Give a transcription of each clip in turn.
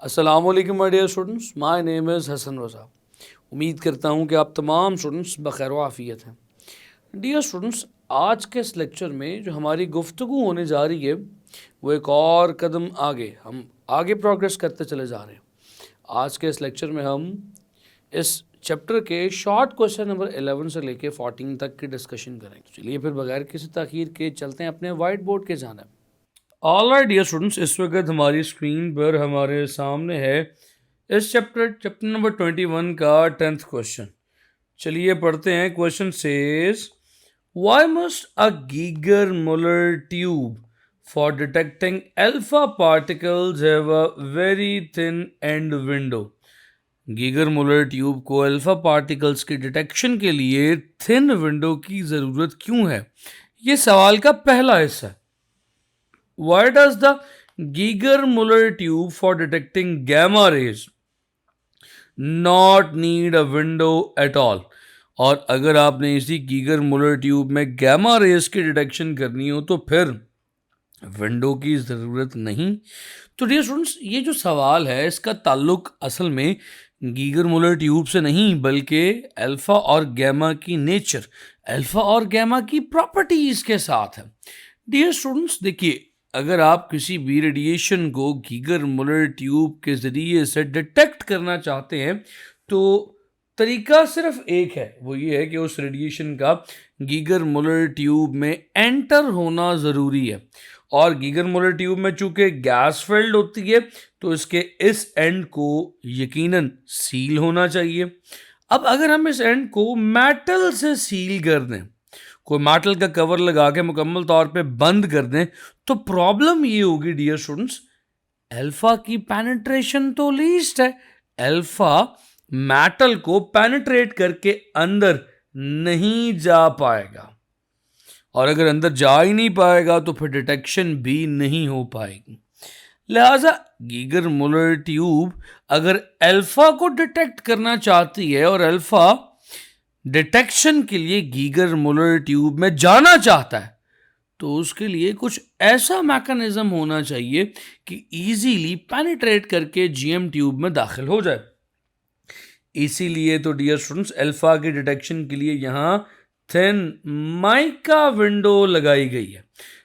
अस्सलामुअलैकुम my dear students, my name is Hasan Raza. उम्मीद करता हूँ कि आप तमाम स्टूडेंट्स बखैर व आफियत हैं। डियर स्टूडेंट्स, आज के इस लेक्चर में जो हमारी गुफ्तगू होने जा रही है वो एक और कदम आगे, हम आगे प्रोग्रेस करते चले जा रहे हैं। आज के इस लेक्चर में हम इस चैप्टर के शॉर्ट क्वेश्चन नंबर 11 से लेके 14 तक की डिस्कशन करेंगे। चलिए फिर बगैर किसी ताख़ीर के चलते हैं अपने वाइट बोर्ड के जानिब। ऑल राइट डियर स्टूडेंट्स, इस वक्त हमारी स्क्रीन पर हमारे सामने है इस चैप्टर नंबर 21 का 10th क्वेश्चन। चलिए पढ़ते हैं। Question says why must a Geiger Muller tube for detecting alpha particles have a very thin and window. Geiger Muller tube को अल्फा पार्टिकल्स के डिटेक्शन के लिए थिन विंडो की ज़रूरत क्यों है? ये सवाल का पहला हिस्सा है। Why does the Geiger-Muller tube for detecting gamma rays not need a window at all? और अगर आपने इसी गीगर मुलर ट्यूब में गैमा रेज की डिटेक्शन करनी हो तो फिर विंडो की ज़रूरत नहीं। तो डियर स्टूडेंट्स, ये जो सवाल है इसका ताल्लुक असल में गीगर मुलर ट्यूब से नहीं बल्कि अल्फ़ा और गैमा की नेचर, अल्फ़ा और गैमा की प्रॉपर्टीज़ के साथ है। डियर स्टूडेंट्स, देखिए, अगर आप किसी भी रेडिएशन को गीगर मुलर ट्यूब के ज़रिए से डिटेक्ट करना चाहते हैं तो तरीका सिर्फ एक है, वो ये है कि उस रेडिएशन का गीगर मुलर ट्यूब में एंटर होना ज़रूरी है। और गीगर मुलर ट्यूब में चूंकि गैस फील्ड होती है तो इसके इस एंड को यकीनन सील होना चाहिए। अब अगर हम इस एंड को मेटल से सील कर दें, कोई मेटल का कवर लगा के मुकम्मल तौर पे बंद कर दें, तो प्रॉब्लम ये होगी डियर स्टूडेंट्स, अल्फा की पेनिट्रेशन तो लीस्ट है। अल्फा मेटल को पेनिट्रेट करके अंदर नहीं जा पाएगा, और अगर अंदर जा ही नहीं पाएगा तो फिर डिटेक्शन भी नहीं हो पाएगी। लिहाजा गीगर मुलर ट्यूब अगर अल्फा को डिटेक्ट करना चाहती है और अल्फा डिटेक्शन के लिए गीगर मुलर ट्यूब में जाना चाहता है तो उसके लिए कुछ ऐसा मैकेनिज्म होना चाहिए कि इजीली पेनिट्रेट करके जीएम ट्यूब में दाखिल हो जाए। इसीलिए तो डियर स्टूडेंट्स, अल्फा की डिटेक्शन के लिए यहाँ थिन माइका विंडो लगाई गई है।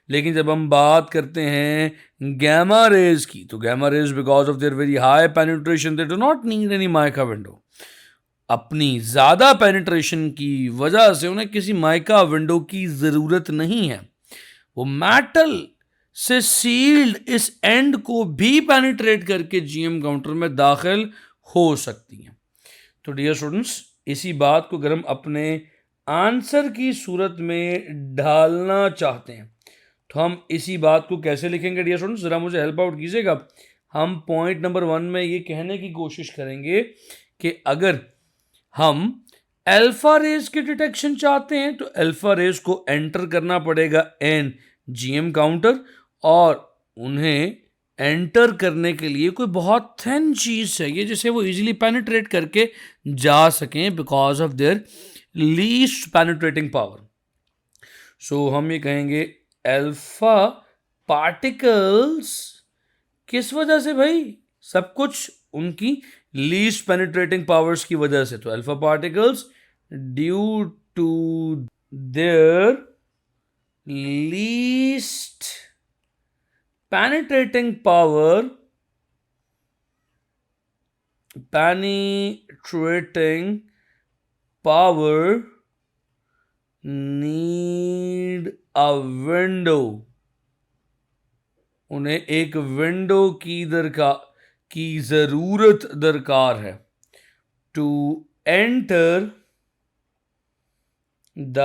लेकिन जब हम बात करते हैं गैमा रेज की, तो gamma rays because of their very high penetration they do not need any mica window. अपनी ज़्यादा पेनिट्रेशन की वजह से उन्हें किसी माइका विंडो की ज़रूरत नहीं है। वो मेटल से सील्ड इस एंड को भी पेनिट्रेट करके जीएम काउंटर में दाखिल हो सकती हैं। तो डियर स्टूडेंट्स, इसी बात को अगर हम अपने आंसर की सूरत में ढालना चाहते हैं तो हम इसी बात को कैसे लिखेंगे डियर स्टूडेंट्स? ज़रा मुझे हेल्प आउट कीजिएगा। हम पॉइंट नंबर 1 में ये कहने की कोशिश करेंगे कि अगर हम अल्फा रेज की डिटेक्शन चाहते हैं तो अल्फा रेज को एंटर करना पड़ेगा एन जीएम काउंटर, और उन्हें एंटर करने के लिए कोई बहुत थिन चीज़ चाहिए जिसे वो इजीली पेनिट्रेट करके जा सकें because of their least penetrating power. So हम ये कहेंगे अल्फा पार्टिकल्स, किस वजह से भाई? सब कुछ उनकी लीस्ट पेनिट्रेटिंग पावर्स की वजह से। तो alpha particles due to their least penetrating power need a window। उन्हें एक विंडो की जरूरत दरकार है to enter the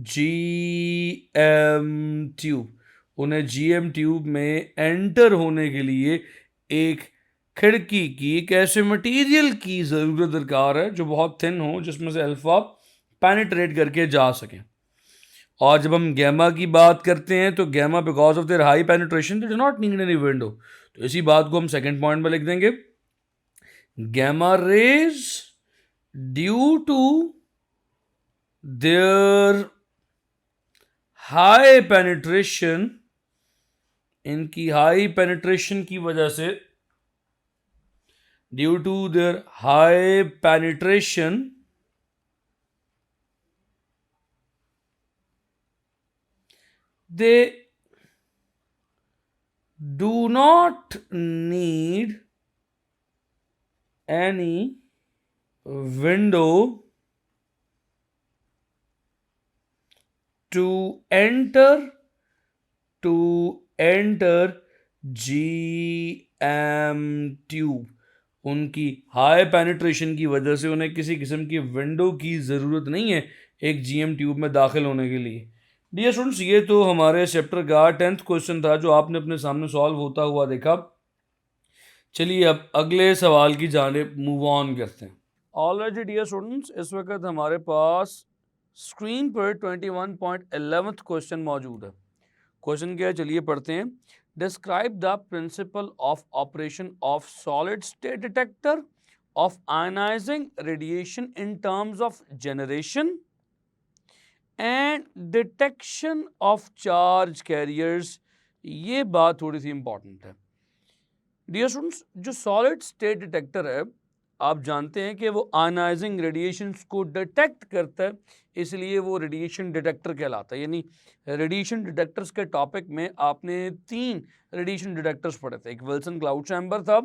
GM tube. उन्हें जीएम ट्यूब में एंटर होने के लिए एक खिड़की की, एक ऐसे मटेरियल की ज़रूरत दरकार है जो बहुत थिन हो, जिसमें से अल्फा पेनिट्रेट करके जा सके। और जब हम गैमा की बात करते हैं तो gamma because of their high penetration they do not need any window. तो इसी बात को हम सेकेंड पॉइंट में लिख देंगे, gamma rays due to their high penetration, इनकी हाई पेनिट्रेशन की वजह से due to their high penetration, they do not need any window to enter GM tube. उनकी हाई पेनिट्रेशन की वजह से उन्हें किसी किस्म की विंडो की ज़रूरत नहीं है एक GM ट्यूब में दाखिल होने के लिए. डियर स्टूडेंट्स, ये तो हमारे चैप्टर का 10th क्वेश्चन था जो आपने अपने सामने सॉल्व होता हुआ देखा. चलिए अब अगले सवाल की जानिब मूव ऑन करते हैं. ऑलरेडी डियर स्टूडेंट्स, इस वक्त हमारे पास स्क्रीन पर 21.11th क्वेश्चन मौजूद है. क्वेश्चन क्या है, चलिए पढ़ते हैं. Describe the principle of operation of solid state detector of ionising radiation in terms of generation and detection of charge carriers. ये बात थोड़ी सी इंपॉर्टेंट है. डियर स्टूडेंट्स, जो सॉलिड स्टेट डिटेक्टर है, आप जानते हैं कि वो आयनाइजिंग रेडिएशंस को डिटेक्ट करता है, इसलिए वो रेडिएशन डिटेक्टर कहलाता है. यानी रेडिएशन डिटेक्टर्स के टॉपिक में आपने 3 रेडिएशन डिटेक्टर्स पढ़े थे. एक विल्सन क्लाउड चैम्बर था,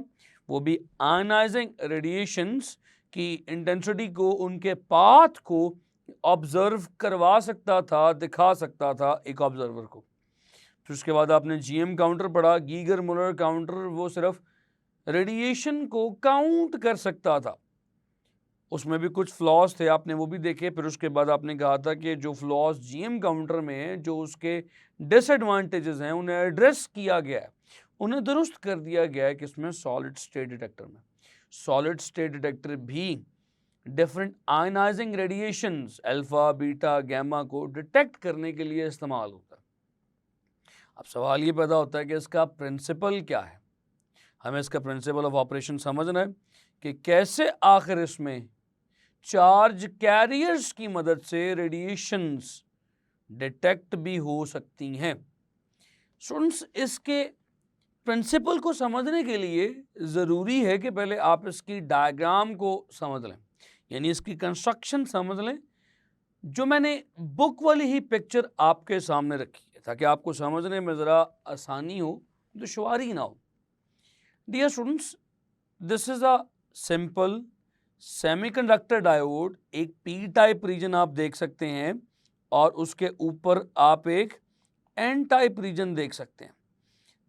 वो भी आयनाइजिंग रेडिएशंस की इंटेंसिटी को, उनके पाथ को ऑब्जर्व करवा सकता था, दिखा सकता था एक ऑब्जर्वर को. फिर उसके बाद आपने GM काउंटर पढ़ा, गीगर मुलर काउंटर. वो सिर्फ रेडिएशन को काउंट कर सकता था, उसमें भी कुछ फ्लॉज थे, आपने वो भी देखे. फिर उसके बाद आपने कहा था कि जो फ्लॉज GM काउंटर में हैं, जो उसके डिसएडवांटेजेस हैं, उन्हें एड्रेस किया गया है, उन्हें दुरुस्त कर दिया गया है किसमें, सॉलिड स्टेट डिटेक्टर में. सॉलिड स्टेट डिटेक्टर भी different ionising radiations alpha, beta, gamma को डिटेक्ट करने के लिए इस्तेमाल होता है. अब सवाल ये पैदा होता है कि इसका प्रिंसिपल क्या है. हमें इसका प्रिंसिपल ऑफ ऑपरेशन समझना है कि कैसे आखिर इसमें चार्ज कैरियर्स की मदद से रेडिएशंस डिटेक्ट भी हो सकती हैं. स्टूडेंट्स, इसके प्रिंसिपल को समझने के लिए ज़रूरी है कि पहले आप इसकी डायग्राम को समझ लें, यानी इसकी कंस्ट्रक्शन समझ लें. जो मैंने बुक वाली ही पिक्चर आपके सामने रखी है ताकि आपको समझने में ज़रा आसानी हो, दुश्वारी ना हो. Dear students, this is a simple semiconductor diode. एक P टाइप रीजन आप देख सकते हैं और उसके ऊपर आप एक N टाइप रीजन देख सकते हैं.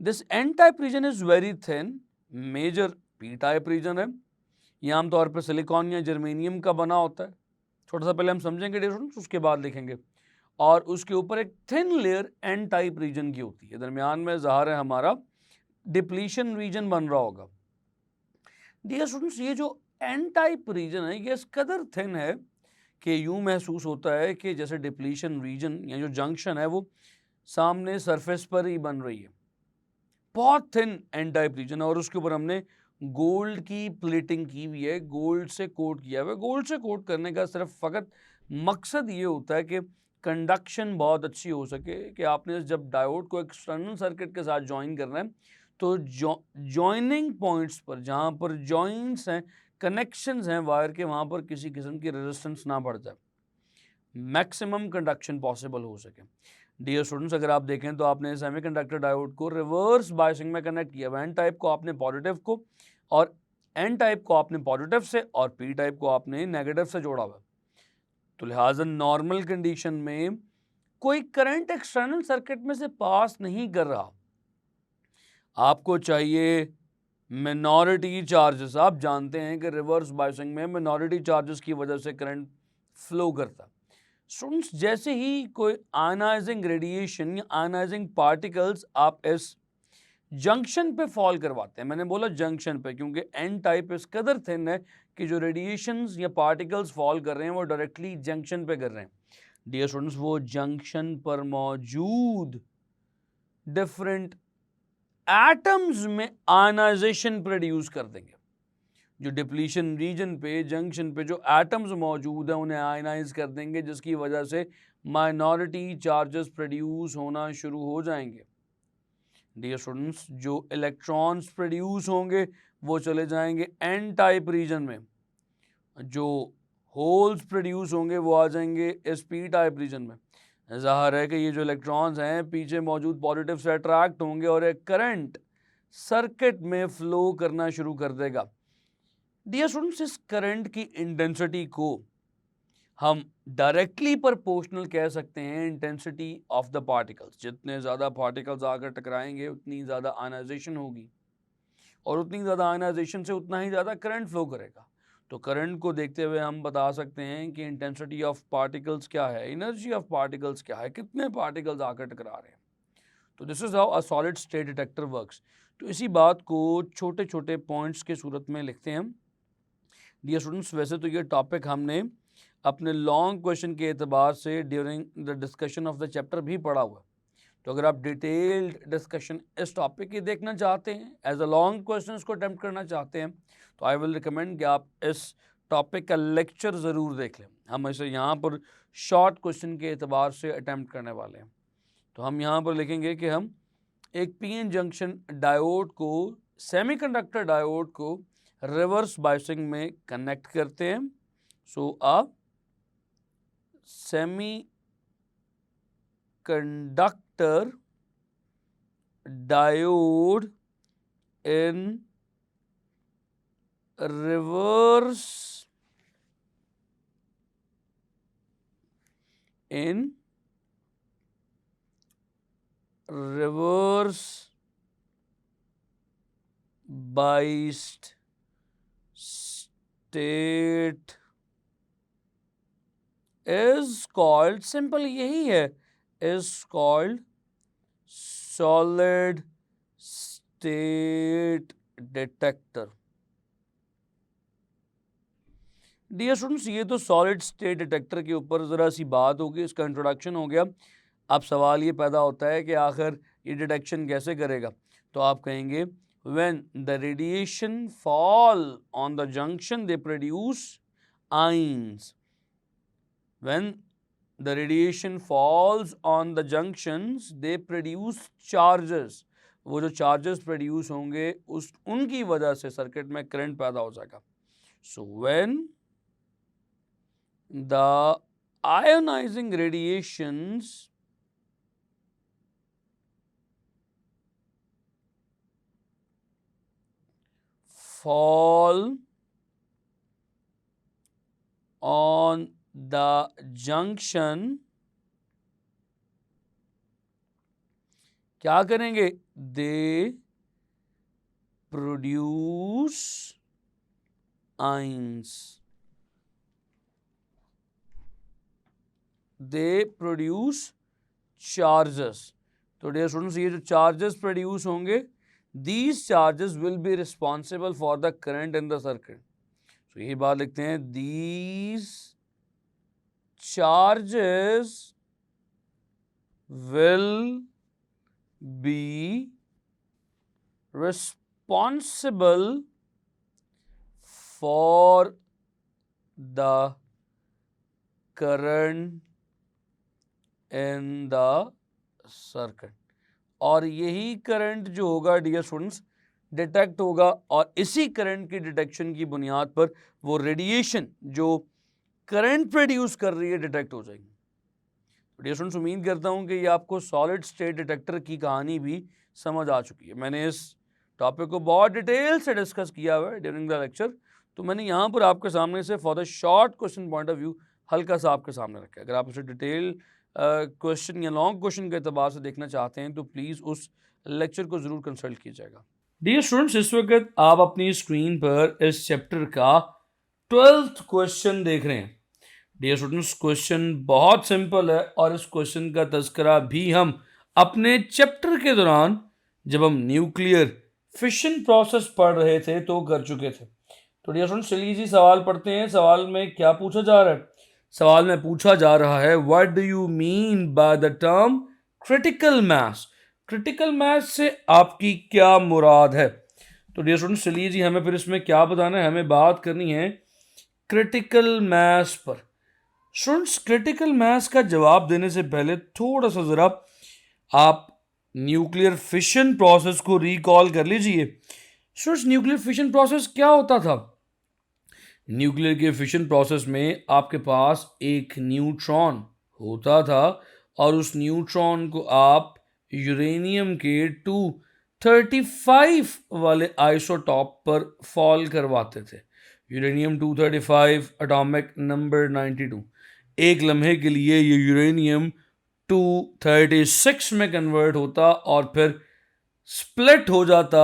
This N type region is very thin. Major P type region है, यह आमतौर पर सिलिकॉन या जर्मेनियम का बना होता है. थोड़ा सा पहले हम समझेंगे डियर स्टूडेंट्स, उसके बाद लिखेंगे. और उसके ऊपर एक thin layer N type region की होती है. दरमियान में ज़ाहिर है हमारा डिप्लीशन रीजन बन रहा होगा. डियर स्टूडेंट्स, ये जो N टाइप रीजन है, ये इस कदर थिन है कि यूं महसूस होता है कि जैसे डिप्लीशन रीजन या जो जंक्शन है वो सामने सरफेस पर ही बन रही है. बहुत थिन N टाइप रीजन है और उसके ऊपर हमने गोल्ड की प्लेटिंग की हुई है, गोल्ड से कोट किया हुआ है. गोल्ड से कोट करने का सिर्फ फ़कत मकसद ये होता है कि कंडक्शन बहुत अच्छी हो सके, कि आपने जब डायोड को एक्सटर्नल सर्किट के साथ ज्वाइन करना है तो जॉइनिंग पॉइंट्स पर, जहाँ पर जॉइंट्स हैं, कनेक्शंस हैं वायर के, वहाँ पर किसी किस्म की रेजिस्टेंस ना बढ़ जाए, मैक्सिमम कंडक्शन पॉसिबल हो सके. डियर स्टूडेंट्स, अगर आप देखें तो आपने सेमीकंडक्टर डायोड को रिवर्स बायसिंग में कनेक्ट किया. N टाइप को आपने पॉजिटिव को और N टाइप को आपने पॉजिटिव से और P टाइप को आपने नेगेटिव से जोड़ा हुआ. तो लिहाजा नॉर्मल कंडीशन में कोई करंट एक्सटर्नल सर्किट में से पास नहीं कर रहा. आपको चाहिए मिनॉरिटी चार्जेस. आप जानते हैं कि रिवर्स बायसिंग में मिनॉरिटी चार्जेस की वजह से करंट फ्लो करता. स्टूडेंट्स, जैसे ही कोई आयनाइजिंग रेडिएशन या आयनाइजिंग पार्टिकल्स आप इस जंक्शन पे फॉल करवाते हैं, मैंने बोला जंक्शन पे क्योंकि N टाइप इस कदर थिन है कि जो रेडिएशंस या पार्टिकल्स फॉल कर रहे हैं वो डायरेक्टली जंक्शन पे कर रहे हैं. डियर स्टूडेंट्स, वो जंक्शन पर मौजूद डिफरेंट एटम्स में आयनाइजेशन प्रोड्यूस कर देंगे. जो डिप्लीशन रीजन पे, जंक्शन पे जो एटम्स मौजूद हैं उन्हें आयनाइज कर देंगे, जिसकी वजह से माइनॉरिटी चार्जेस प्रोड्यूस होना शुरू हो जाएंगे. डियर स्टूडेंट्स, जो इलेक्ट्रॉन्स प्रोड्यूस होंगे वो चले जाएंगे एन टाइप रीजन में, जो होल्स प्रोड्यूस होंगे वो आ जाएंगे इस पी टाइप रीजन में। ज़ाहिर है कि ये जो इलेक्ट्रॉन्स हैं पीछे मौजूद पॉजिटिव से अट्रैक्ट होंगे और एक करंट सर्किट में फ्लो करना शुरू कर देगा। डियर स्टूडेंट्स, इस करंट की इंटेंसिटी को हम डायरेक्टली प्रोपोर्शनल कह सकते हैं इंटेंसिटी ऑफ द पार्टिकल्स। जितने ज़्यादा पार्टिकल्स आकर टकराएंगे उतनी ज़्यादा आयनाइजेशन होगी और उतनी ज़्यादा आयनाइजेशन से उतना ही ज़्यादा करंट फ्लो करेगा। तो करंट को देखते हुए हम बता सकते हैं कि इंटेंसिटी ऑफ पार्टिकल्स क्या है, एनर्जी ऑफ पार्टिकल्स क्या है, कितने पार्टिकल्स आकर टकरा रहे हैं। तो this is how a solid state detector works. तो इसी बात को छोटे छोटे पॉइंट्स के सूरत में लिखते हैं हम। डियर स्टूडेंट्स, वैसे तो ये टॉपिक हमने अपने लॉन्ग क्वेश्चन के एतबार से during the discussion of the chapter भी पढ़ा हुआ है। तो अगर आप डिटेल्ड डिस्कशन इस टॉपिक की देखना चाहते हैं, एज अ लॉन्ग क्वेश्चन को अटैम्प्ट करना चाहते हैं, तो आई विल रिकमेंड कि आप इस टॉपिक का लेक्चर ज़रूर देख लें। हम इसे यहाँ पर शॉर्ट क्वेश्चन के एतबार से अटैम्प्ट करने वाले हैं। तो हम यहाँ पर लिखेंगे कि हम एक पीएन जंक्शन डायोड को, सेमीकंडक्टर डायोड को रिवर्स बायसिंग में कनेक्ट करते हैं। सो आप semiconductor diode in reverse biased state is called, simple यही है, is called solid state detector। Dear students, ये तो सॉलिड स्टेट डिटेक्टर के ऊपर ज़रा सी बात होगी, इसका इंट्रोडक्शन हो गया। अब सवाल ये पैदा होता है कि आखिर ये डिटेक्शन कैसे करेगा। तो आप कहेंगे when the radiation fall on the junction they produce ions। when the radiation falls on the junctions they produce charges। वो जो चार्जेस प्रोड्यूस होंगे उनकी वजह से सर्किट में करंट पैदा हो जाएगा। सो when the ionizing radiations fall on the junction, क्या करेंगे? they produce ions। they produce charges। तो डियर स्टूडेंट्स, ये जो चार्जेस प्रोड्यूस होंगे, these charges will be responsible for the current in the circuit। तो यही बात लिखते हैं, these charges will be responsible for the current in the circuit। और यही करंट जो होगा डियर स्टूडेंट्स डिटेक्ट होगा और इसी करंट की डिटेक्शन की बुनियाद पर वो रेडिएशन जो करंट प्रोड्यूस कर रही है डिटेक्ट हो जाएगी। डियर स्टूडेंट्स, उम्मीद करता हूँ कि ये आपको सॉलिड स्टेट डिटेक्टर की कहानी भी समझ आ चुकी है। मैंने इस टॉपिक को बहुत डिटेल से डिस्कस किया हुआ है ड्यूरिंग द लेक्चर। तो मैंने यहाँ पर आपके सामने से for the short question point of view हल्का सा आपके सामने रखा है। अगर आप उसे डिटेल क्वेश्चन या लॉन्ग क्वेश्चन के अतबार से देखना चाहते हैं तो प्लीज़ उस लेक्चर को ज़रूर कंसल्ट कीजिएगा। डियर स्टूडेंट्स, इस वक्त आप अपनी स्क्रीन पर इस चैप्टर का 12th क्वेश्चन देख रहे हैं। डियर स्टूडेंट्स, क्वेश्चन बहुत सिंपल है और इस क्वेश्चन का तज़किरा भी हम अपने चैप्टर के दौरान जब हम न्यूक्लियर फिशन प्रोसेस पढ़ रहे थे तो कर चुके थे। तो डियर स्टूडेंट्स, चलिए जी सवाल पढ़ते हैं। सवाल में क्या पूछा जा रहा है? सवाल में पूछा जा रहा है, what do you mean by the term critical mass? Critical mass से आपकी क्या मुराद है? तो डियर स्टूडेंट्स, चलिए जी, हमें फिर इसमें क्या बताना है, हमें बात करनी है क्रिटिकल मास पर। स्टूडेंट्स, क्रिटिकल मास का जवाब देने से पहले थोड़ा सा ज़रा आप न्यूक्लियर फिशन प्रोसेस को रिकॉल कर लीजिए। स्टूडेंट्स न्यूक्लियर फिशन प्रोसेस क्या होता था? न्यूक्लियर के फिशन प्रोसेस में आपके पास एक न्यूट्रॉन होता था और उस न्यूट्रॉन को आप यूरेनियम के 235 वाले आइसोटॉप पर फॉल करवाते थे। Uranium 235 atomic number 92। एक लम्हे के लिए ये यूरेनियम 236 में कन्वर्ट होता और फिर स्प्लिट हो जाता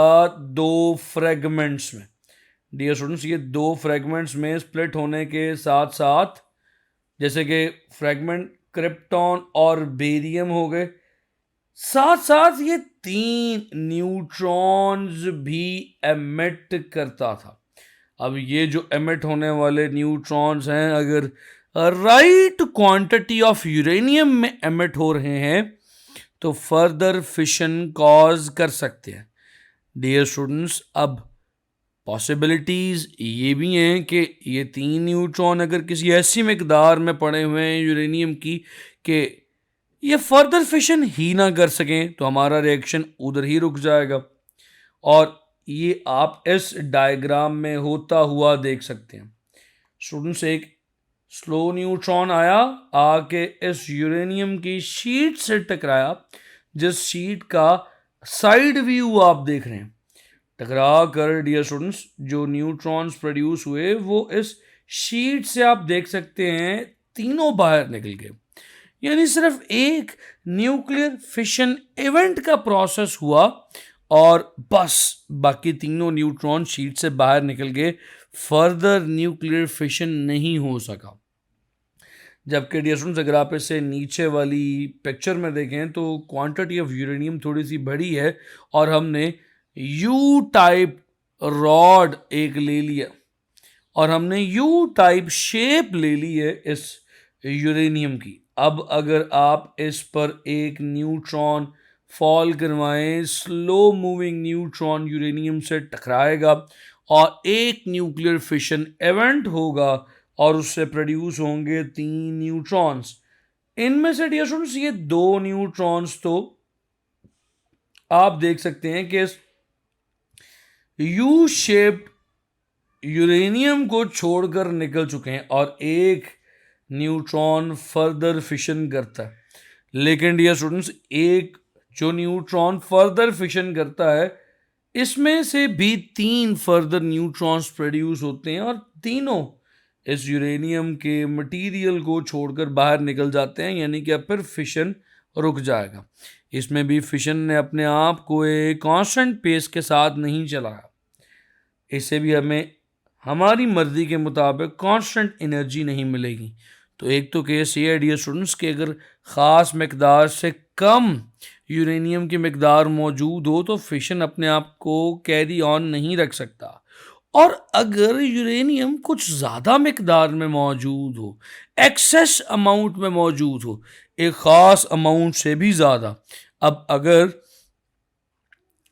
दो फ्रेगमेंट्स में। डियर स्टूडेंट्स, ये दो फ्रेगमेंट्स में स्प्लिट होने के साथ साथ, जैसे कि फ्रेगमेंट क्रिप्टॉन और बेरियम हो गए, साथ साथ ये 3 न्यूट्रॉन्स भी एमिट करता था। अब ये जो एमिट होने वाले न्यूट्रॉन्स हैं, अगर राइट क्वांटिटी ऑफ यूरेनियम में एमिट हो रहे हैं तो फर्दर फिशन कॉज कर सकते हैं। डियर स्टूडेंट्स, अब पॉसिबिलिटीज़ ये भी हैं कि ये 3 न्यूट्रॉन अगर किसी ऐसी मकदार में पड़े हुए हैं यूरेनियम की कि ये फर्दर फिशन ही ना कर सकें, तो हमारा रिएक्शन उधर ही रुक जाएगा। और ये आप इस डायग्राम में होता हुआ देख सकते हैं। स्टूडेंट्स, एक स्लो न्यूट्रॉन आया, आके इस यूरेनियम की शीट से टकराया, जिस शीट का साइड व्यू आप देख रहे हैं। टकरा कर डियर स्टूडेंट्स जो न्यूट्रॉन्स प्रोड्यूस हुए वो इस शीट से आप देख सकते हैं तीनों बाहर निकल गए। यानी सिर्फ एक न्यूक्लियर फिशन इवेंट का प्रोसेस हुआ और बस बाकी तीनों न्यूट्रॉन शीट से बाहर निकल गए, फर्दर न्यूक्लियर फिशन नहीं हो सका। जबकि डियर स्टूडेंट्स अगर आप इसे नीचे वाली पिक्चर में देखें तो क्वांटिटी ऑफ यूरेनियम थोड़ी सी बड़ी है और हमने यू टाइप रॉड एक ले लिया और हमने यू टाइप शेप ले ली है इस यूरेनियम की। अब अगर आप इस पर एक न्यूट्रॉन फॉल करवाएं, स्लो मूविंग न्यूट्रॉन यूरेनियम से टकराएगा और एक न्यूक्लियर फिशन इवेंट होगा और उससे प्रोड्यूस होंगे 3 न्यूट्रॉन्स। इनमें से डियर स्टूडेंट्स ये 2 न्यूट्रॉन्स तो आप देख सकते हैं कि यू शेप्ड यूरेनियम को छोड़कर निकल चुके हैं और एक न्यूट्रॉन फर्दर फिशन करता है। लेकिन डियर स्टूडेंट्स एक जो न्यूट्रॉन फर्दर फिशन करता है इसमें से भी 3 फर्दर न्यूट्रॉन्स प्रोड्यूस होते हैं और तीनों इस यूरेनियम के मटेरियल को छोड़कर बाहर निकल जाते हैं, यानी कि अब फिर फिशन रुक जाएगा। इसमें भी फिशन ने अपने आप को एक कांस्टेंट पेस के साथ नहीं चलाया, इससे भी हमें हमारी मर्जी के मुताबिक कांस्टेंट एनर्जी नहीं मिलेगी। तो एक तो केस ये है डियर स्टूडेंट्स कि अगर ख़ास मकदार से कम यूरेनियम की मकदार मौजूद हो तो फिशन अपने आप को कैरी ऑन नहीं रख सकता, और अगर यूरेनियम कुछ ज़्यादा मकदार में मौजूद हो, एक्सेस अमाउंट में मौजूद हो, एक ख़ास अमाउंट से भी ज़्यादा, अब अगर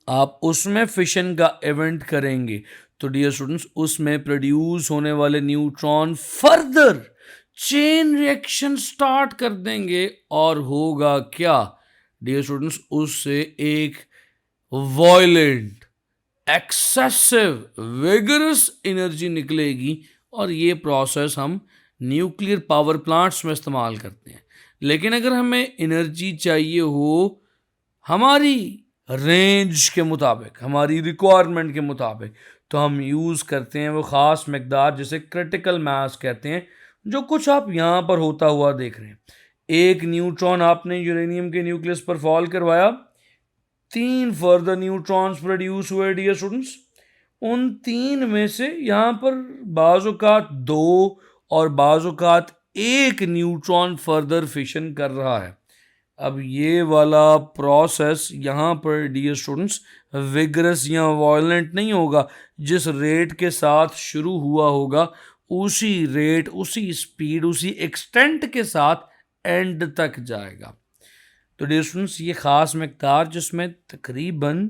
आप उसमें फिशन का इवेंट करेंगे तो डियर स्टूडेंट्स उसमें प्रोड्यूस होने वाले neutron further chain reaction start कर देंगे और होगा क्या डियर स्टूडेंट्स, उससे एक वायलेंट एक्सेसिव विगरस एनर्जी निकलेगी और ये प्रोसेस हम न्यूक्लियर पावर प्लांट्स में इस्तेमाल करते हैं। लेकिन अगर हमें एनर्जी चाहिए हो हमारी रेंज के मुताबिक, हमारी रिक्वायरमेंट के मुताबिक, तो हम यूज़ करते हैं वो ख़ास मकदार जिसे क्रिटिकल मास कहते हैं, जो कुछ आप यहाँ पर होता हुआ देख रहे हैं। एक न्यूट्रॉन आपने यूरेनियम के न्यूक्लियस पर फॉल करवाया, 3 फर्दर न्यूट्रॉन्स प्रोड्यूस हुए डियर स्टूडेंट्स। उन 3 में से यहाँ पर बाज़-औक़ात 2 और बाज़-औक़ात 1 न्यूट्रॉन फर्दर फिशन कर रहा है। अब ये वाला प्रोसेस यहाँ पर डियर स्टूडेंट्स विगरस या वायलेंट नहीं होगा, जिस रेट के साथ शुरू हुआ होगा उसी रेट, उसी स्पीड, उसी एक्सटेंट के साथ एंड तक जाएगा। तो डियर स्टूडेंट्स ये ख़ास मकदार जिसमें तकरीबन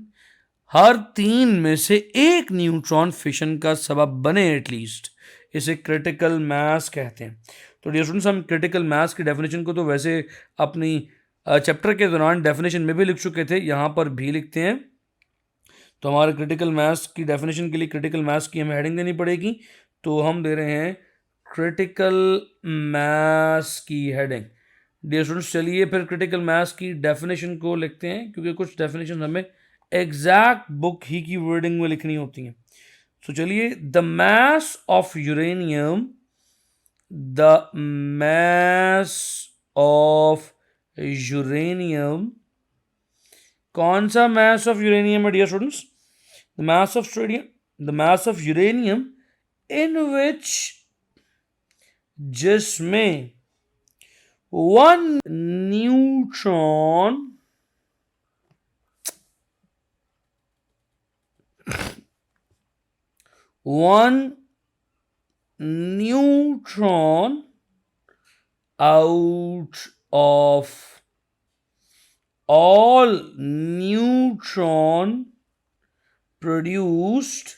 हर 3 में से एक न्यूट्रॉन फिशन का सबब बने एटलीस्ट, इसे क्रिटिकल मास कहते हैं। तो डियर स्टूडेंट्स हम क्रिटिकल मास की डेफिनेशन को तो वैसे अपनी चैप्टर के दौरान डेफिनेशन में भी लिख चुके थे, यहाँ पर भी लिखते हैं। तो हमारे क्रिटिकल मास की डेफिनेशन के लिए क्रिटिकल मास की हमें हेडिंग देनी पड़ेगी, तो हम दे रहे हैं क्रिटिकल मास की हेडिंग। डियर स्टूडेंट्स, चलिए फिर क्रिटिकल मास की डेफिनेशन को लिखते हैं, क्योंकि कुछ डेफिनेशन हमें एग्जैक्ट बुक ही की वर्डिंग में लिखनी होती हैं। तो चलिए, the mass of uranium, the mass of uranium, कौन सा मास ऑफ यूरेनियम है dear students? The mass of uranium, the mass of uranium in which, जिसमें one neutron, one neutron out of all neutron produced,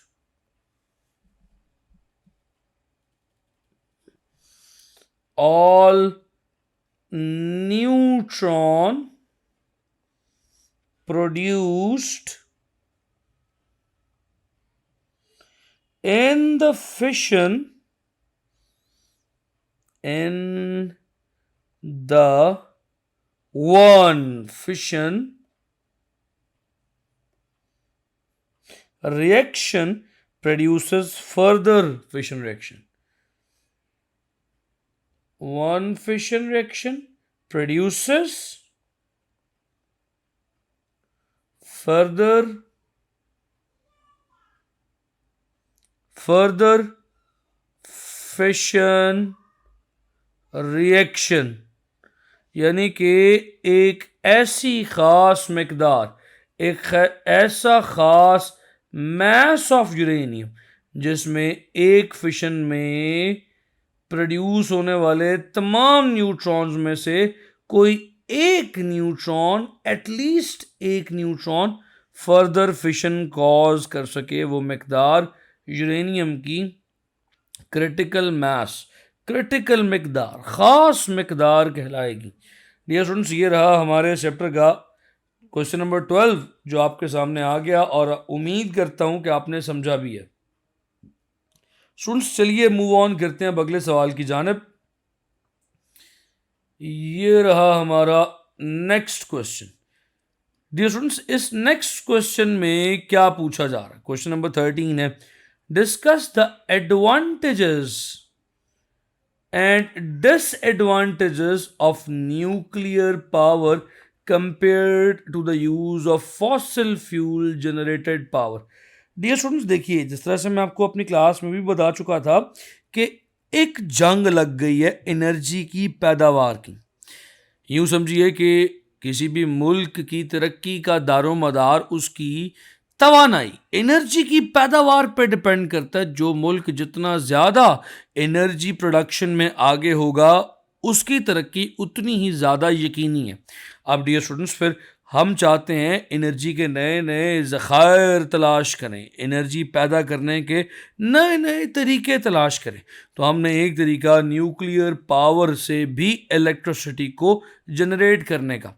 all neutron produced in the fission, in the one fission reaction produces further fission reaction. One fission reaction produces further fission reaction, यानी कि एक ऐसी खास मिकदार, एक ऐसा खास मास of uranium जिसमें एक फिशन में प्रोड्यूस होने वाले तमाम न्यूट्रॉन्स में से कोई एक न्यूट्रॉन, एटलीस्ट एक न्यूट्रॉन फर्दर फिशन कॉज कर सके, वो मिकदार यूरेनियम की क्रिटिकल मास, क्रिटिकल मिकदार, खास मिकदार कहलाएगी। डियर स्टूडेंट्स, ये रहा हमारे चैप्टर का क्वेश्चन नंबर 12 जो आपके सामने आ गया, और उम्मीद करता हूं कि आपने समझा भी है। स्टूडेंट्स, चलिए मूव ऑन करते हैं अब अगले सवाल की जानिब। ये रहा हमारा नेक्स्ट क्वेश्चन। डियर स्टूडेंट्स, इस नेक्स्ट क्वेश्चन में क्या पूछा जा रहा है? क्वेश्चन नंबर 13 है, discuss the advantages and disadvantages of nuclear power compared to the use of fossil fuel generated power। Dear students, देखिए, जिस तरह से मैं आपको अपनी क्लास में भी बता चुका था कि एक जंग लग गई है एनर्जी की पैदावार की। यूं समझिए कि किसी भी मुल्क की तरक्की का दारोमदार उसकी तवानाई, एनर्जी की पैदावार पे डिपेंड करता है। जो मुल्क जितना ज़्यादा एनर्जी प्रोडक्शन में आगे होगा, उसकी तरक्की उतनी ही ज़्यादा यकीनी है। अब डियर स्टूडेंट्स, फिर हम चाहते हैं एनर्जी के नए नए ज़खायर तलाश करें, एनर्जी पैदा करने के नए नए तरीके तलाश करें। तो हमने एक तरीका न्यूक्लियर पावर से भी इलेक्ट्रिसिटी को जनरेट करने का।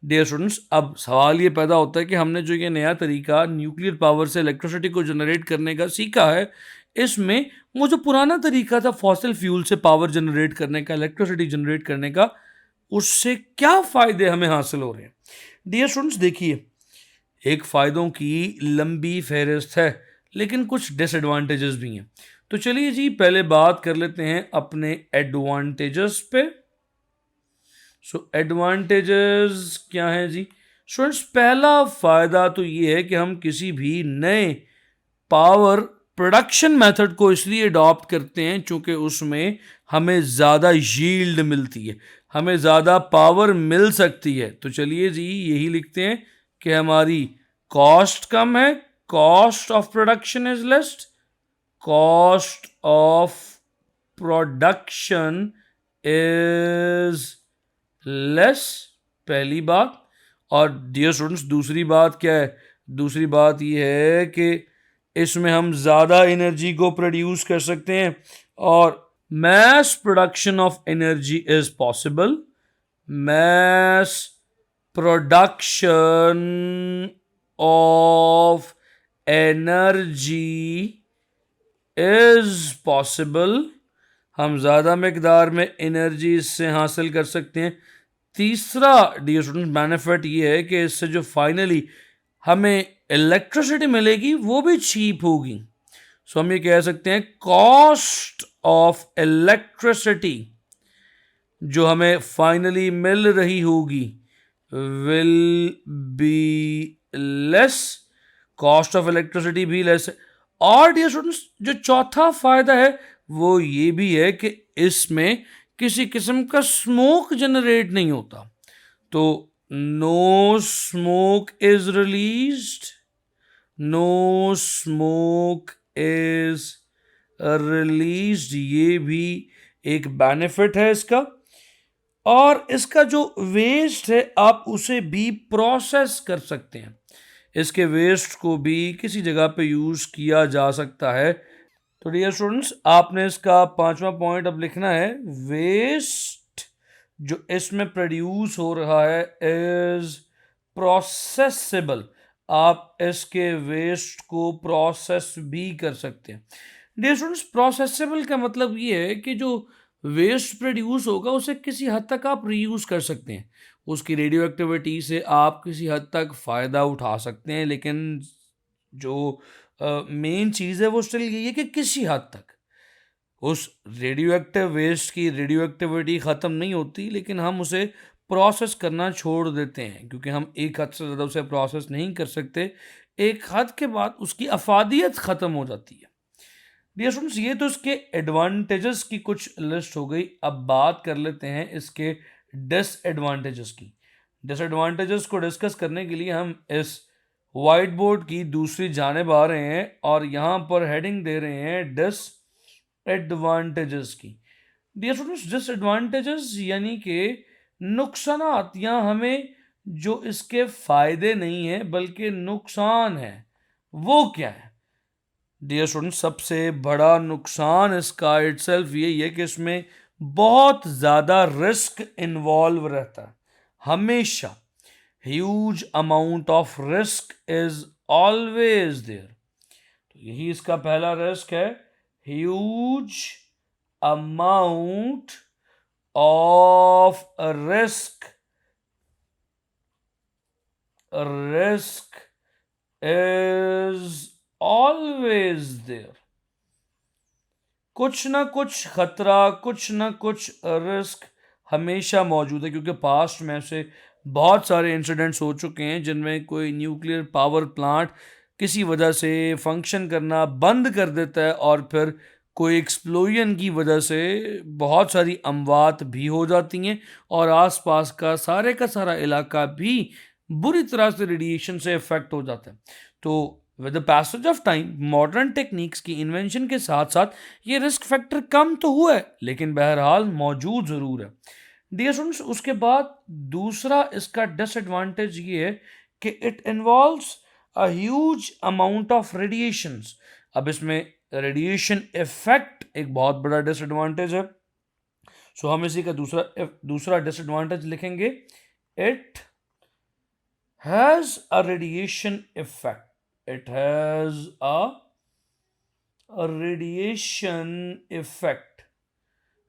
डियर स्टूडेंट्स, अब सवाल ये पैदा होता है कि हमने जो ये नया तरीका न्यूक्लियर पावर से इलेक्ट्रिसिटी को जनरेट करने का सीखा है, इसमें वो जो पुराना तरीका था फॉसिल फ्यूल से पावर जनरेट करने का, इलेक्ट्रिसिटी जनरेट करने का, उससे क्या फ़ायदे हमें हासिल हो रहे हैं? डियर स्टूडेंट्स, देखिए, एक फ़ायदों की लंबी फहरिस्त है, लेकिन कुछ डिसएडवांटेजेस भी हैं। तो चलिए जी, पहले बात कर लेते हैं अपने एडवांटेजेस पे। सो एडवांटेजेस क्या हैं जी? स्टूडेंट्स, पहला फ़ायदा तो ये है कि हम किसी भी नए पावर प्रोडक्शन मेथड को इसलिए अडॉप्ट करते हैं चूँकि उसमें हमें ज़्यादा यील्ड मिलती है, हमें ज़्यादा पावर मिल सकती है। तो चलिए जी, यही लिखते हैं कि हमारी कॉस्ट कम है, cost of production is less, cost of production is less, पहली बात। और डियर स्टूडेंट्स, दूसरी बात क्या है? दूसरी बात ये है कि इसमें हम ज़्यादा एनर्जी को प्रोड्यूस कर सकते हैं, और mass production of energy is possible, mass production of energy is possible, हम ज़्यादा मकदार में एनर्जी इससे हासिल कर सकते हैं। तीसरा डियर स्टूडेंट बेनिफिट ये है कि इससे जो फाइनली हमें इलेक्ट्रिसिटी मिलेगी वो भी चीप होगी। सो हम ये कह सकते हैं कॉस्ट ऑफ इलेक्ट्रिसिटी जो हमें फाइनली मिल रही होगी will be less, cost of electricity भी लेस है। और डियर स्टूडेंट्स जो चौथा फायदा है वो ये भी है कि इसमें किसी किस्म का स्मोक जनरेट नहीं होता। तो no smoke is released, no smoke is released, ये भी एक बेनिफिट है इसका। और इसका जो वेस्ट है आप उसे भी प्रोसेस कर सकते हैं, इसके वेस्ट को भी किसी जगह पे यूज किया जा सकता है। तो डियर स्टूडेंट्स आपने इसका 5वां पॉइंट अब लिखना है, वेस्ट जो इसमें प्रोड्यूस हो रहा है इज प्रोसेसेबल, आप इसके वेस्ट को प्रोसेस भी कर सकते हैं। डियर स्टूडेंट्स प्रोसेसेबल का मतलब ये है कि जो वेस्ट प्रोड्यूस होगा उसे किसी हद तक आप रीयूज कर सकते हैं, उसकी रेडियो एक्टिविटी से आप किसी हद तक फ़ायदा उठा सकते हैं, लेकिन जो मेन चीज़ है वो स्टिल यही है कि किसी हद तक उस रेडियो एक्टिव वेस्ट की रेडियो एक्टिविटी ख़त्म नहीं होती, लेकिन हम उसे प्रोसेस करना छोड़ देते हैं क्योंकि हम एक हद से ज़्यादा उसे प्रोसेस नहीं कर सकते। एक हद के बाद उसकी अफादियत ख़त्म हो जाती है। डियर स्टूडेंट्स ये तो इसके एडवांटेजेस की कुछ लिस्ट हो गई, अब बात कर लेते हैं इसके डिसएडवांटेजेस की। डिसएडवांटेजेस को डिस्कस करने के लिए हम इस वाइट बोर्ड की दूसरी जानिब आ रहे हैं और यहाँ पर हेडिंग दे रहे हैं डिसएडवांटेजेस की। डियर स्टूडेंट्स डिसएडवांटेजेस यानी कि नुकसानात, या हमें जो इसके फायदे नहीं है बल्कि नुकसान है, वो क्या है? डियर स्टूडेंट सबसे बड़ा नुकसान इसका इटसेल्फ यही है कि इसमें बहुत ज़्यादा रिस्क इन्वॉल्व रहता है हमेशा। Huge amount of risk is always there, तो यही इसका पहला रिस्क है, huge amount of risk is always there. कुछ ना कुछ खतरा, कुछ ना कुछ रिस्क हमेशा मौजूद है, क्योंकि पास्ट में ऐसे बहुत सारे इंसिडेंट्स हो चुके हैं जिनमें कोई न्यूक्लियर पावर प्लांट किसी वजह से फंक्शन करना बंद कर देता है और फिर कोई एक्सप्लोजन की वजह से बहुत सारी अमवात भी हो जाती हैं और आसपास का सारा इलाका भी बुरी तरह से रेडिएशन से इफेक्ट हो जाता है। तो with the passage of time modern techniques की इन्वेंशन के साथ साथ ये रिस्क फैक्टर कम तो हुआ है, लेकिन बहरहाल मौजूद ज़रूर है। डियर स्टूडेंट्स उसके बाद दूसरा इसका डिसएडवांटेज ये है कि it involves a huge amount of radiations. अब इसमें रेडिएशन इफेक्ट एक बहुत बड़ा डिसएडवांटेज है। सो हम इसी का दूसरा डिसएडवांटेज लिखेंगे, it has a radiation effect. It has a radiation effect.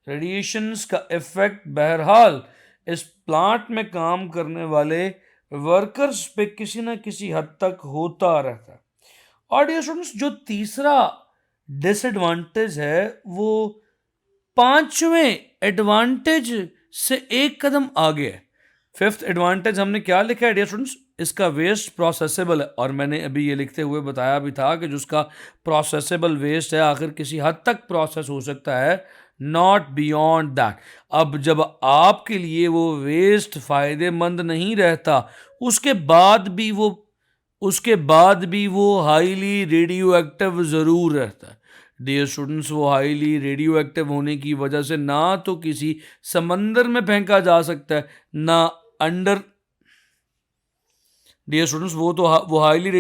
Radiations का इफेक्ट बहरहाल इस प्लांट में काम करने वाले वर्कर्स पे किसी ना किसी हद तक होता रहता है। और डियर स्टूडेंट्स जो तीसरा डिसएडवांटेज है वो पांचवें एडवांटेज से एक कदम आगे है। फिफ्थ एडवांटेज हमने क्या लिखा है डियर स्टूडेंट्स, इसका वेस्ट प्रोसेसेबल है, और मैंने अभी ये लिखते हुए बताया भी था कि जो उसका प्रोसेसेबल वेस्ट है आखिर किसी हद तक प्रोसेस हो सकता है, नॉट बियॉन्ड दैट। अब जब आपके लिए वो वेस्ट फायदेमंद नहीं रहता उसके बाद भी वो हाईली रेडियो एक्टिव ज़रूर रहता है। डियर स्टूडेंट्स वो हाईली रेडियो एक्टिव होने की वजह से ना तो किसी समंदर में फेंका जा सकता है ना अंडर डियर स्टूडेंट्स वो हाईली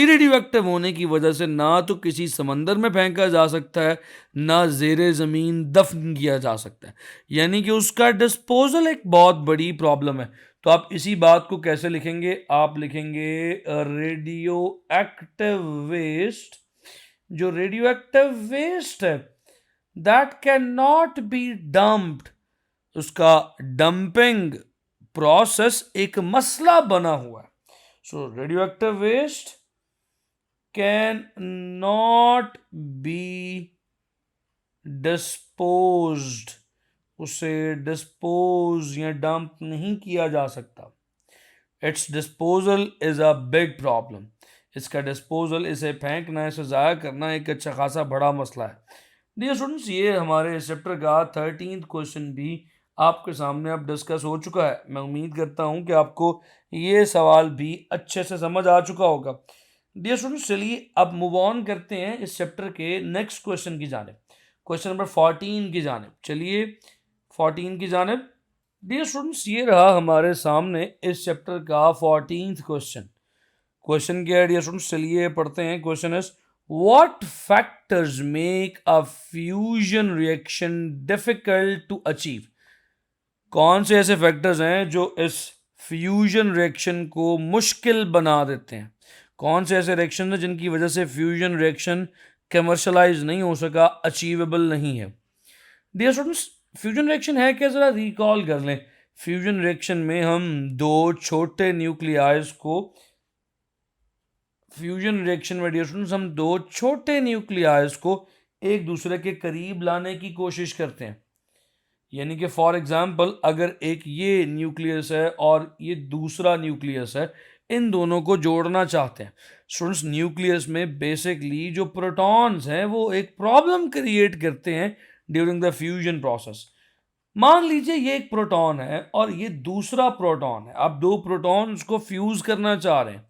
रेडियो एक्टिव होने की वजह से ना तो किसी समंदर में फेंका जा सकता है ना ज़ेरे ज़मीन दफन किया जा सकता है, यानी कि उसका डिस्पोजल एक बहुत बड़ी प्रॉब्लम है। तो आप इसी बात को कैसे लिखेंगे? आप लिखेंगे रेडियो एक्टिव वेस्ट। जो रेडियो एक्टिव वेस्ट है that can not be dumped, उसका डंपिंग प्रोसेस एक मसला बना हुआ है। So radioactive waste can not be disposed, उसे डिस्पोज या डंप नहीं किया जा सकता। It's disposal is a big problem. इसका डिस्पोजल, इसे फेंकना, इसे ज़ाया करना एक अच्छा खासा बड़ा मसला है। डियर स्टूडेंट्स, ये हमारे चैप्टर का 13th क्वेश्चन भी आपके सामने अब डिस्कस हो चुका है। मैं उम्मीद करता हूँ कि आपको ये सवाल भी अच्छे से समझ आ चुका होगा। डियर स्टूडेंट्स, चलिए अब मूव ऑन करते हैं इस चैप्टर के नेक्स्ट क्वेश्चन की जानिब, क्वेश्चन नंबर 14 की जानिब। चलिए 14 की जानिब। डियर स्टूडेंट्स, ये रहा हमारे सामने इस चैप्टर का 14th क्वेश्चन। क्वेश्चन क्या है डियर स्टूडेंट्स? चलिए पढ़ते हैं। Question is what factors make a fusion reaction difficult to achieve? कौन से ऐसे फैक्टर्स हैं जो इस फ्यूजन रिएक्शन को मुश्किल बना देते हैं? कौन से ऐसे रिएक्शन हैं जिनकी वजह से फ्यूजन रिएक्शन कमर्शलाइज नहीं हो सका, अचीवेबल नहीं है? डियर स्टूडेंट्स, फ्यूजन रिएक्शन है क्या, जरा रिकॉल कर लें। फ्यूजन रिएक्शन में हम दो छोटे न्यूक्लियाइज को, फ्यूजन रिएक्शन में डियर स्टूडेंट्स हम दो छोटे न्यूक्लियाइज को एक दूसरे के करीब लाने की कोशिश करते हैं। यानी कि फॉर एग्जांपल, अगर एक ये न्यूक्लियस है और ये दूसरा न्यूक्लियस है, इन दोनों को जोड़ना चाहते हैं। स्टूडेंट्स, न्यूक्लियस में बेसिकली जो प्रोटॉन्स हैं वो एक प्रॉब्लम क्रिएट करते हैं ड्यूरिंग द फ्यूजन प्रोसेस। मान लीजिए ये एक प्रोटॉन है और ये दूसरा प्रोटॉन है, आप दो प्रोटॉन्स को फ्यूज करना चाह रहे हैं।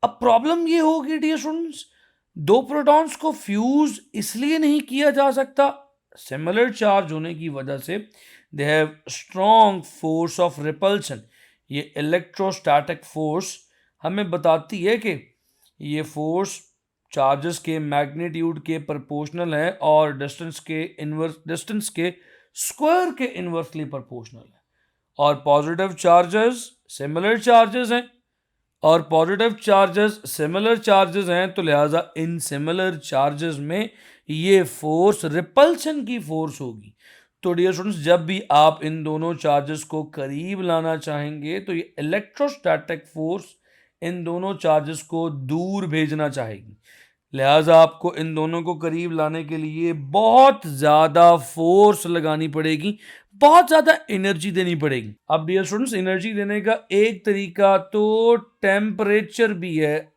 अब प्रॉब्लम ये होगी डियर स्टूडेंट्स, दो प्रोटॉन्स को फ्यूज इसलिए नहीं किया जा सकता, सिमिलर चार्ज होने की वजह से। They have strong force of repulsion. ये इलेक्ट्रोस्टैटिक फोर्स हमें बताती है कि ये फोर्स चार्जेस के मैग्नीट्यूड के प्रोपोर्शनल है और डिस्टेंस के स्क्वायर के इन्वर्सली प्रोपोर्शनल है। और पॉजिटिव चार्जेस सिमिलर चार्जेस हैं, और पॉजिटिव चार्जेस सिमिलर चार्जेस हैं, तो लिहाजा इन सिमिलर चार्जेस में ये फोर्स रिपल्शन की फोर्स होगी। तो डियर स्टूडेंट्स, जब भी आप इन दोनों चार्जेस को करीब लाना चाहेंगे तो ये इलेक्ट्रोस्टैटिक फोर्स इन दोनों चार्जेस को दूर भेजना चाहेगी। लिहाजा आपको इन दोनों को करीब लाने के लिए बहुत ज़्यादा फोर्स लगानी पड़ेगी, बहुत ज़्यादा एनर्जी देनी पड़ेगी। अब डियर स्टूडेंट्स, एनर्जी देने का एक तरीका तो टेम्परेचर भी है।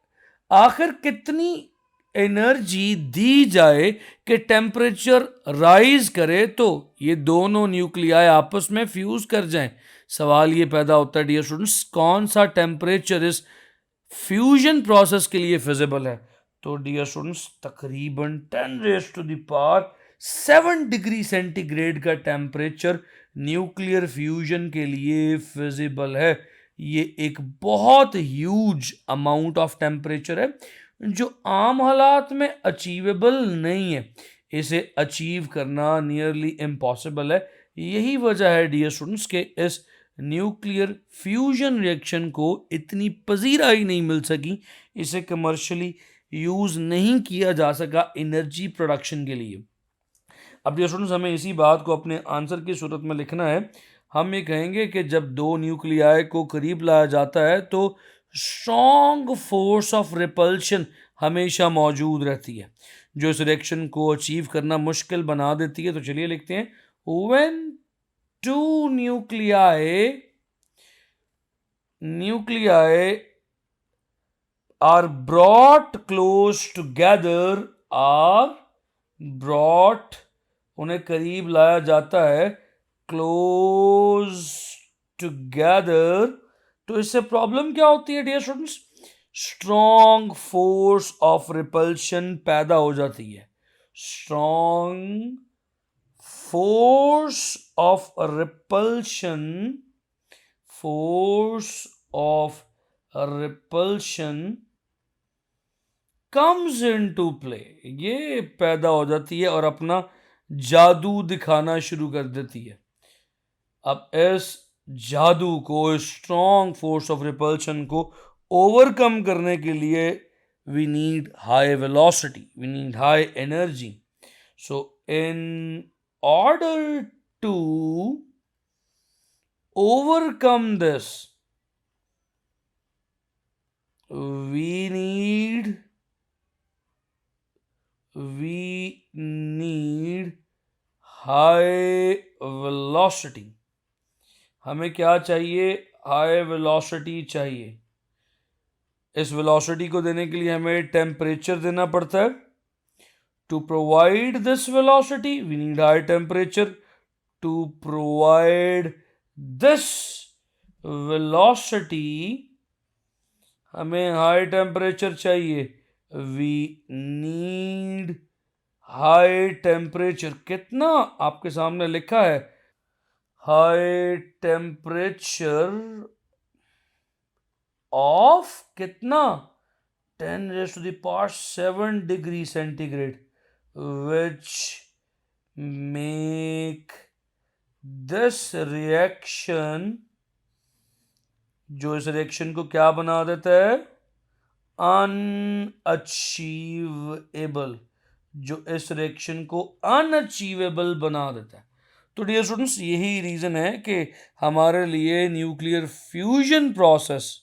आखिर कितनी एनर्जी दी जाए कि टेम्परेचर राइज करे तो ये दोनों न्यूक्लियाई आपस में फ्यूज कर जाएं? सवाल ये पैदा होता है डियर स्टूडेंट्स, कौन सा टेम्परेचर इस फ्यूजन प्रोसेस के लिए फिजिबल है? तो डियर स्टूडेंट्स, तकरीबन 10⁻⁷ डिग्री सेंटीग्रेड का टेम्परेचर न्यूक्लियर फ्यूजन के लिए फिजिबल है। ये एक बहुत ह्यूज अमाउंट ऑफ टेम्परेचर है जो आम हालात में अचीवेबल नहीं है। इसे अचीव करना नियरली इम्पॉसिबल है। यही वजह है डियर स्टूडेंट्स के इस न्यूक्लियर फ्यूजन रिएक्शन को इतनी पजीराई नहीं मिल सकी, इसे कमर्शियली यूज नहीं किया जा सका एनर्जी प्रोडक्शन के लिए। अब डियर स्टूडेंट्स, हमें इसी बात को अपने आंसर की सूरत में लिखना है। हम ये कहेंगे कि जब दो न्यूक्लियाई को करीब लाया जाता है तो स्ट्रॉन्ग फोर्स ऑफ रिपल्शन हमेशा मौजूद रहती है जो इस रिएक्शन को अचीव करना मुश्किल बना देती है। तो चलिए लिखते हैं, when two nuclei are brought close together, उन्हें करीब लाया जाता है, close together, तो इससे प्रॉब्लम क्या होती है dear students? Strong force of repulsion पैदा हो जाती है। Strong force of repulsion comes into play, ये पैदा हो जाती है और अपना जादू दिखाना शुरू कर देती है। अब इस जादू को, स्ट्रॉन्ग फोर्स ऑफ रिपल्शन को ओवरकम करने के लिए we need high velocity, we need high energy. So in order to overcome this, we need high velocity. हमें क्या चाहिए? हाई वेलोसिटी चाहिए. इस वेलोसिटी को देने के लिए हमें टेम्परेचर देना पड़ता है. To provide this velocity we need high temperature. To provide this velocity हमें हाई टेम्परेचर चाहिए. We need high temperature. कितना? आपके सामने लिखा है हाई टेम्परेचर ऑफ कितना? 10⁻⁷ degree centigrade, which make this reaction, जो इस रिएक्शन को क्या बना देता है? अनअचीवेबल. जो इस रिएक्शन को अनअचीवेबल बना देता है. तो डियर स्टूडेंट्स, यही रीजन है कि हमारे लिए न्यूक्लियर फ्यूजन प्रोसेस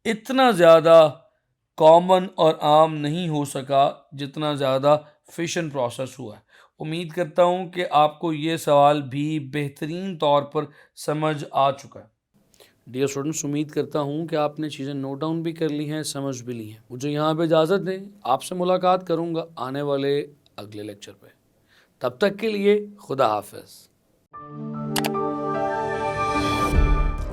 इतना ज़्यादा कॉमन और आम नहीं हो सका जितना ज़्यादा फिशन प्रोसेस हुआ है. उम्मीद करता हूँ कि आपको ये सवाल भी बेहतरीन तौर पर समझ आ चुका है. डियर स्टूडेंट्स, उम्मीद करता हूँ कि आपने चीज़ें नोट डाउन भी कर ली हैं, समझ भी ली हैं. मुझे यहाँ पे इजाज़त दें, आपसे मुलाकात करूँगा आने वाले अगले लेक्चर पे. तब तक के लिए खुदा हाफिज़.